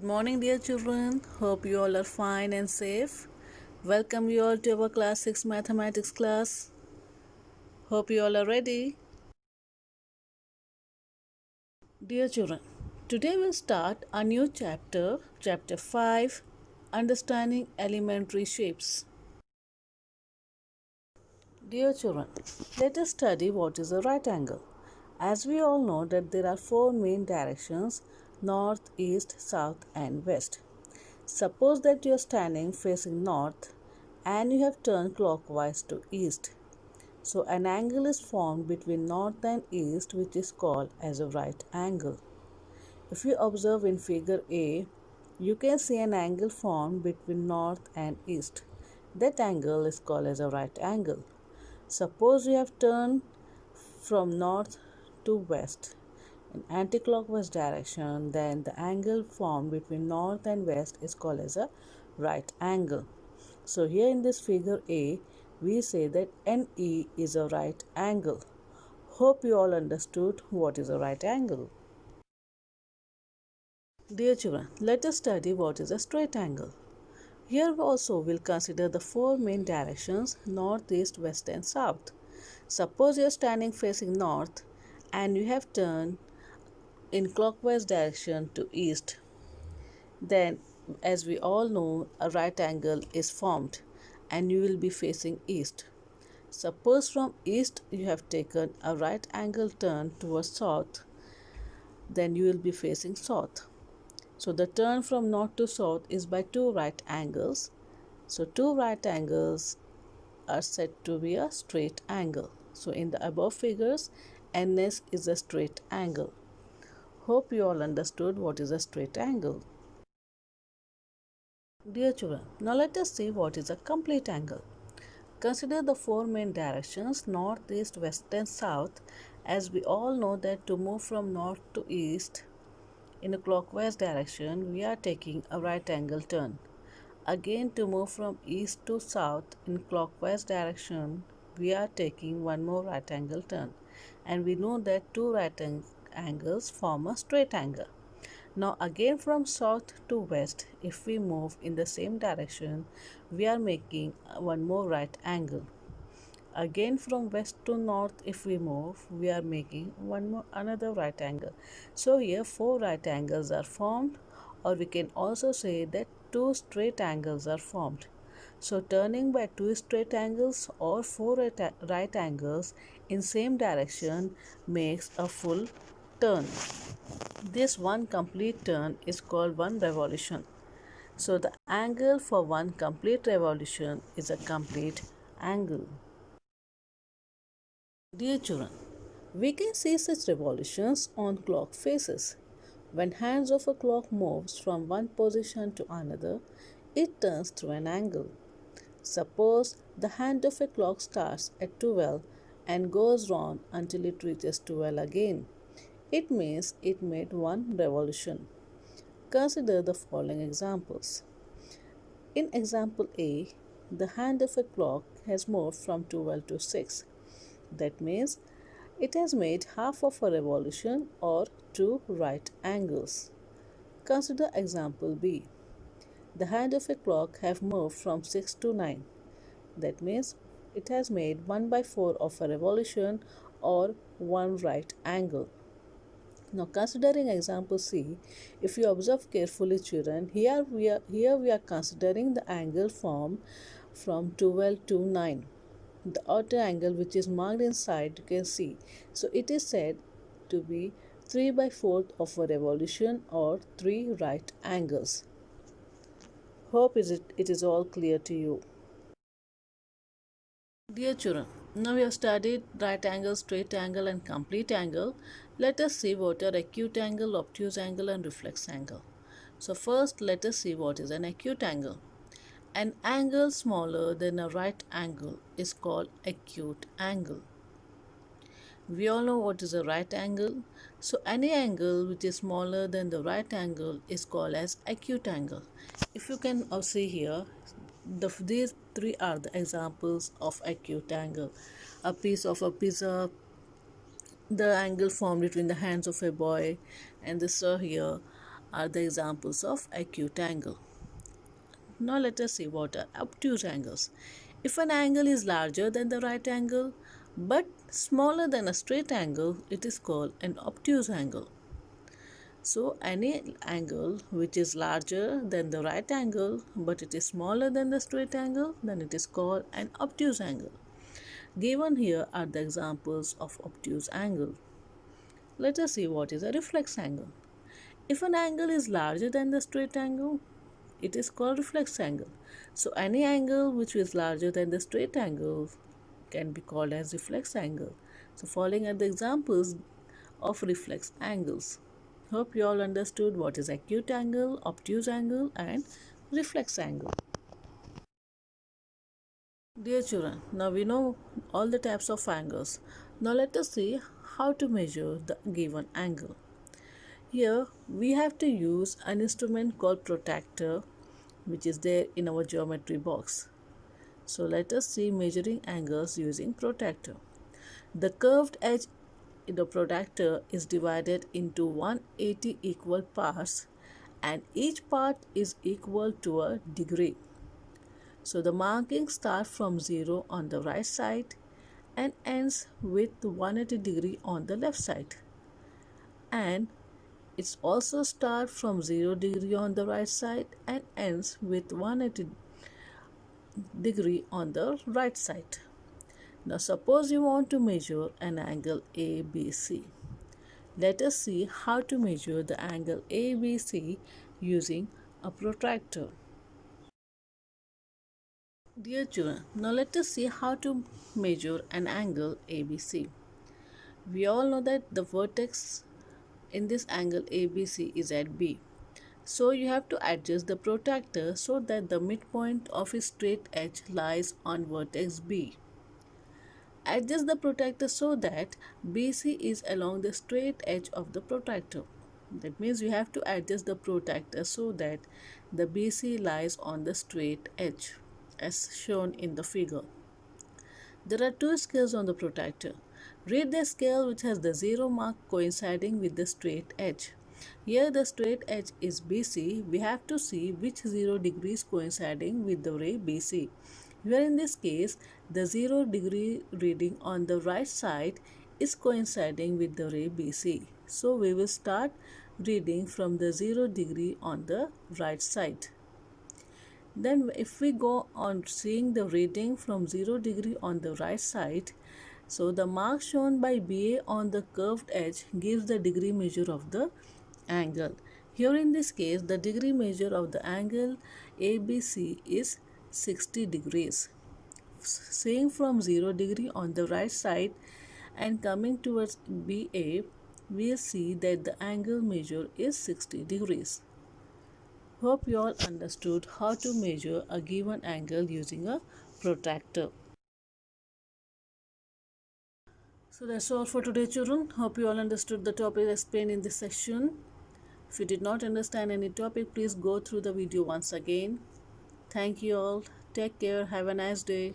Good morning, dear children. Hope you all are fine and safe. Welcome you all to our class 6 mathematics class. Hope you all are ready. Dear children, today we'll start a new chapter 5, Understanding Elementary Shapes. Dear children, let us study what is a right angle. As we all know that there are four main directions: north, east, south and west. Suppose that you are standing facing north and you have turned clockwise to east. So an angle is formed between north and east which is called as a right angle. If you observe in figure A, you can see an angle formed between north and east. That angle is called as a right angle. Suppose you have turned from north to west in anti-clockwise direction, then the angle formed between north and west is called as a right angle. So here in this figure A, we say that NE is a right angle. Hope you all understood what is a right angle. Dear children, let us study what is a straight angle. Here also we'll consider the four main directions: north, east, west and south. Suppose you are standing facing north and you have turned in clockwise direction to east. Then, as we all know, a right angle is formed and you will be facing east. Suppose from east you have taken a right angle turn towards south, then you will be facing south. So the turn from north to south is by two right angles. So two right angles are said to be a straight angle. So in the above figures, NS is a straight angle. Hope you all understood what is a straight angle. Dear children, now let us see what is a complete angle. Consider the four main directions: north, east, west and south. As we all know that to move from north to east in a clockwise direction, we are taking a right angle turn. Again, to move from east to south in clockwise direction, we are taking one more right angle turn. And we know that two right angles form a straight angle. Now again from south to west, if we move in the same direction, we are making one more right angle. Again from west to north, if we move, we are making another right angle. So here four right angles are formed, or we can also say that two straight angles are formed. So turning by two straight angles or four right angles in same direction makes a full turn. This one complete turn is called one revolution. So the angle for one complete revolution is a complete angle. Dear children, we can see such revolutions on clock faces. When hands of a clock moves from one position to another, it turns through an angle. Suppose the hand of a clock starts at 12 and goes round until it reaches 12 again. It means it made one revolution. Consider the following examples. In example A, the hand of a clock has moved from 12 to 6. That means it has made half of a revolution or two right angles. Consider example B. The hand of a clock have moved from 6 to 9. That means it has made 1 by 4 of a revolution or one right angle. Now considering example C, if you observe carefully children, here we are considering the angle formed from 12 to 9. The outer angle which is marked inside you can see. So it is said to be 3 by 4 of a revolution or 3 right angles. Hope it is all clear to you. Dear children, now we have studied right angle, straight angle and complete angle. Let us see what are acute angle, obtuse angle and reflex angle. So first let us see what is an acute angle. An angle smaller than a right angle is called acute angle. We all know what is a right angle. So any angle which is smaller than the right angle is called as acute angle. If you can see here, these three are the examples of acute angle. A piece of a pizza, the angle formed between the hands of a boy, and this here, are the examples of acute angle. Now let us see what are obtuse angles. If an angle is larger than the right angle but smaller than a straight angle, it is called an obtuse angle. So any angle which is larger than the right angle but it is smaller than the straight angle, then it is called an obtuse angle. Given here are the examples of obtuse angle. Let us see what is a reflex angle. If an angle is larger than the straight angle, it is called reflex angle. So any angle which is larger than the straight angle can be called as reflex angle. So following are the examples of reflex angles. Hope you all understood what is acute angle, obtuse angle and reflex angle. Dear children, now we know all the types of angles. Now let us see how to measure the given angle. Here we have to use an instrument called protractor, which is there in our geometry box. So let us see measuring angles using protractor. The curved edge in the protractor is divided into 180 equal parts and each part is equal to a degree. So the markings start from 0 on the right side and ends with 180 degree on the left side. And it also starts from 0 degree on the right side and ends with 180 degree on the right side. Now suppose you want to measure an angle ABC. Let us see how to measure the angle ABC using a protractor. Dear children, now let us see how to measure an angle ABC. We all know that the vertex in this angle ABC is at B. So you have to adjust the protractor so that the midpoint of a straight edge lies on vertex B. Adjust the protractor so that BC is along the straight edge of the protractor. That means you have to adjust the protractor so that the BC lies on the straight edge as shown in the figure. There are two scales on the protractor. Read the scale which has the 0 mark coinciding with the straight edge. Here the straight edge is BC. We have to see which 0 degrees coinciding with the ray BC. Here in this case, the 0 degree reading on the right side is coinciding with the ray BC. So we will start reading from the 0 degree on the right side. Then if we go on seeing the reading from 0 degree on the right side, so the mark shown by BA on the curved edge gives the degree measure of the angle. Here in this case, the degree measure of the angle ABC is 60 degrees. Seeing from 0 degree on the right side and coming towards BA, we see that the angle measure is 60 degrees. Hope you all understood how to measure a given angle using a protractor. So that's all for today, children. Hope you all understood the topic explained in this section. If you did not understand any topic, please go through the video once again. Thank you all. Take care. Have a nice day.